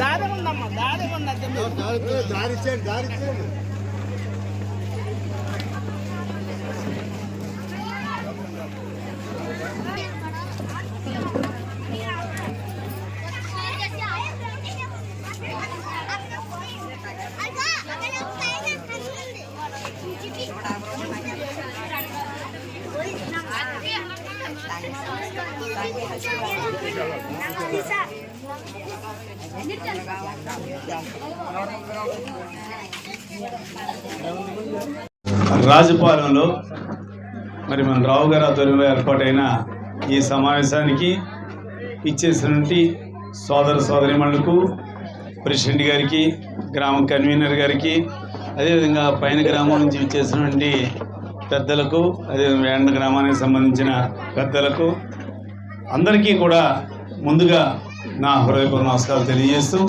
దారి ఉందమ్మా, దారి ఉంది. దారి రాజపాలెంలో మరి మన రావు గారి ఆధ్వర్యంలో ఏర్పాటైన ఈ సమావేశానికి ఇచ్చేసినటువంటి సోదర సోదరిమణులకు, ప్రెసిడెంట్ గారికి, గ్రామ కన్వీనర్ గారికి, అదేవిధంగా పైన గ్రామం నుంచి ఇచ్చేసినటువంటి పెద్దలకు, అదేవిధంగా ఎండ గ్రామానికి సంబంధించిన పెద్దలకు అందరికీ కూడా ముందుగా నా హృదయపూర్వక నమస్కారాలు తెలియజేస్తూ,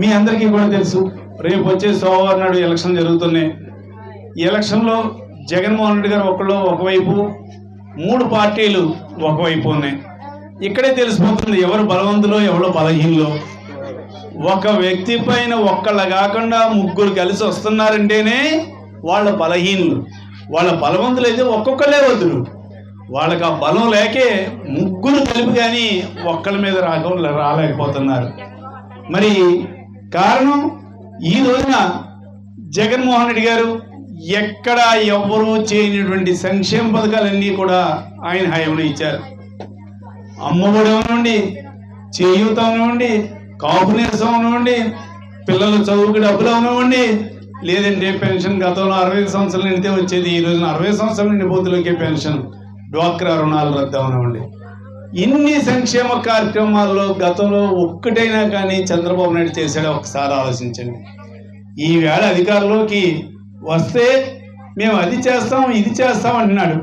మీ అందరికీ కూడా తెలుసు రేపు వచ్చే సోమవారం నాడు ఎలక్షన్ జరుగుతున్నాయి. ఈ ఎలక్షన్లో జగన్మోహన్ రెడ్డి గారు ఒకవైపు, 3 పార్టీలు ఒకవైపు ఉన్నాయి. ఇక్కడే తెలిసిపోతుంది ఎవరు బలవంతులో ఎవరో బలహీనలో. ఒక వ్యక్తి పైన ఒక్కళ్ళ కాకుండా 3 కలిసి వస్తున్నారంటేనే వాళ్ళ బలహీనులు. వాళ్ళ బలవంతులు అయితే ఒక్కొక్కళ్ళే వద్దురు. వాళ్ళకి ఆ బలం లేకే 3 కలిపి కానీ ఒక్కళ్ళ మీద రాలేకపోతున్నారు. మరి కారణం ఈ రోజున జగన్మోహన్ రెడ్డి గారు ఎక్కడ ఎవ్వరూ చేయనటువంటి సంక్షేమ పథకాలన్నీ కూడా ఆయన హయాంలో ఇచ్చారు. అమ్మఒడి అవనివ్వండి, చేయూత అవనివ్వండి, కాపు నిరసన అవనివ్వండి, పిల్లల చదువుకి డబ్బులు అవనివ్వండి, లేదంటే పెన్షన్ గతంలో 65 సంవత్సరాలు నిండితే వచ్చేది, ఈ రోజున 60 సంవత్సరాలు నిండిపోతులకే పెన్షన్, డ్వాక్రా రుణాలు రద్దు అవనివ్వండి. ఇన్ని సంక్షేమ కార్యక్రమాల్లో గతంలో ఒక్కటైనా కానీ చంద్రబాబు నాయుడు చేశాడో ఒకసారి ఆలోచించండి. ఈవేళ అధికారంలోకి వస్తే మేము అది చేస్తాం ఇది చేస్తాం అంటున్నాడు.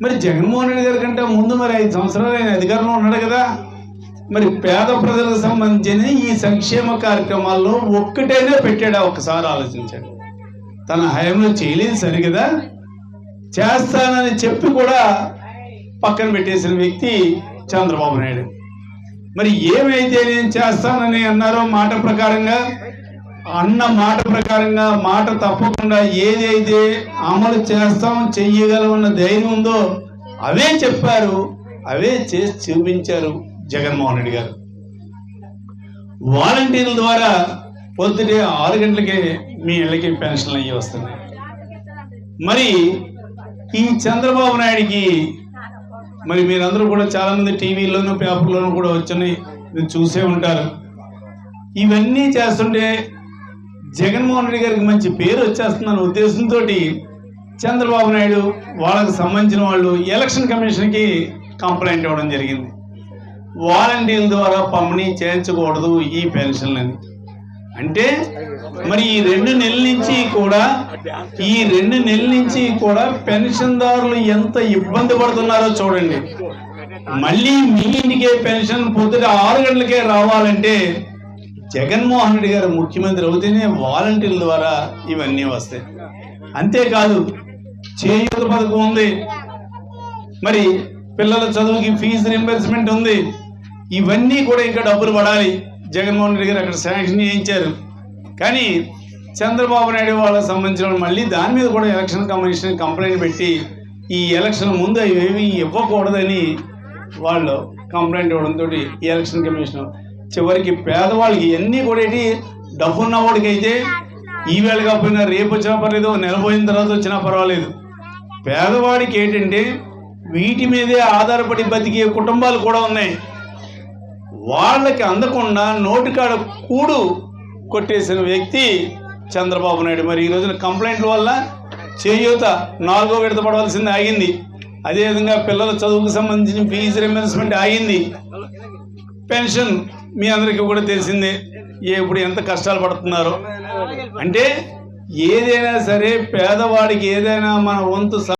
మరి జగన్మోహన్ రెడ్డి గారి కంటే ముందు మరి 5 సంవత్సరాలు ఆయన అధికారంలో ఉన్నాడు కదా. మరి పేద ప్రజలకు సంబంధించిన ఈ సంక్షేమ కార్యక్రమాల్లో ఒక్కటైనా పెట్టాడా ఒకసారి ఆలోచించండి. తన హయాంలో చేయలేదు సరి కదా, చేస్తానని చెప్పి కూడా పక్కన పెట్టేసిన వ్యక్తి చంద్రబాబు నాయుడు. మరి ఏమైతే నేను చేస్తానని అన్నారో మాట ప్రకారంగా, మాట తప్పకుండా ఏదైతే అమలు చేస్తాం చెయ్యగలమన్న ధైర్యం ఉందో అవే చెప్పారు, అవే చేసి చూపించారు జగన్మోహన్ రెడ్డి గారు. వాలంటీర్ల ద్వారా పొద్దుటే 6 గంటలకే మీ ఇళ్ళకి పెన్షన్లు అయ్యి వస్తున్నాయి. మరి ఈ చంద్రబాబు నాయుడికి మరి మీరందరూ కూడా చాలామంది టీవీలోనూ పేపర్లోనూ కూడా వచ్చినాయి, మీరు చూసే ఉంటారు. ఇవన్నీ చేస్తుంటే జగన్మోహన్ రెడ్డి గారికి మంచి పేరు వచ్చేస్తుందన్న ఉద్దేశంతో చంద్రబాబు నాయుడు వాళ్ళకు సంబంధించిన వాళ్ళు ఎలక్షన్ కమిషన్కి కంప్లైంట్ ఇవ్వడం జరిగింది. వాలంటీర్ల ద్వారా పంపిణీ చేయించకూడదు ఈ పెన్షన్లని. అంటే మరి ఈ 2 నెలల నుంచి కూడా పెన్షన్దారులు ఎంత ఇబ్బంది పడుతున్నారో చూడండి. మళ్ళీ మీ ఇంటికే పెన్షన్ పొద్దుట 6 గంటలకే రావాలంటే జగన్మోహన్ రెడ్డి గారు ముఖ్యమంత్రి అవుతేనే వాలంటీర్ల ద్వారా ఇవన్నీ వస్తాయి. అంతేకాదు చేయూత పథకం ఉంది, మరి పిల్లల చదువుకి ఫీజు రింబర్స్మెంట్ ఉంది. ఇవన్నీ కూడా ఇంకా డబ్బులు పడాలి. జగన్మోహన్ రెడ్డి గారు అక్కడ శాంక్షన్ చేయించారు. కానీ చంద్రబాబు నాయుడు వాళ్ళకి సంబంధించిన మళ్ళీ దాని మీద కూడా ఎలక్షన్ కమిషన్ కంప్లైంట్ పెట్టి ఈ ఎలక్షన్ ముందు అవేవి ఇవ్వకూడదని వాళ్ళు కంప్లైంట్ ఇవ్వడంతో ఈ ఎలక్షన్ కమిషన్ చివరికి పేదవాళ్ళకి ఇవన్నీ కూడా డబ్బున్న వాడికి అయితే ఈవేళ కాకపోయినా రేపు వచ్చినా పర్లేదు, నెలపోయిన తర్వాత వచ్చినా పర్వాలేదు. పేదవాడికి ఏంటంటే వీటి మీదే ఆధారపడి బతికే కుటుంబాలు కూడా ఉన్నాయి. వాళ్ళకి అందకుండా నోటికాడ కూడు కొట్టేసిన వ్యక్తి చంద్రబాబు నాయుడు. మరి ఈ రోజున కంప్లైంట్ల వల్ల చేయూత 4వ విడత పడవలసింది ఆగింది. అదేవిధంగా పిల్లల చదువుకు సంబంధించిన ఫీజు రింబర్స్మెంట్ ఆగింది. పెన్షన్ మీ అందరికీ కూడా తెలిసిందే ఇప్పుడు ఎంత కష్టాలు పడుతున్నారో. అంటే ఏదైనా సరే పేదవాడికి ఏదైనా మన వంతు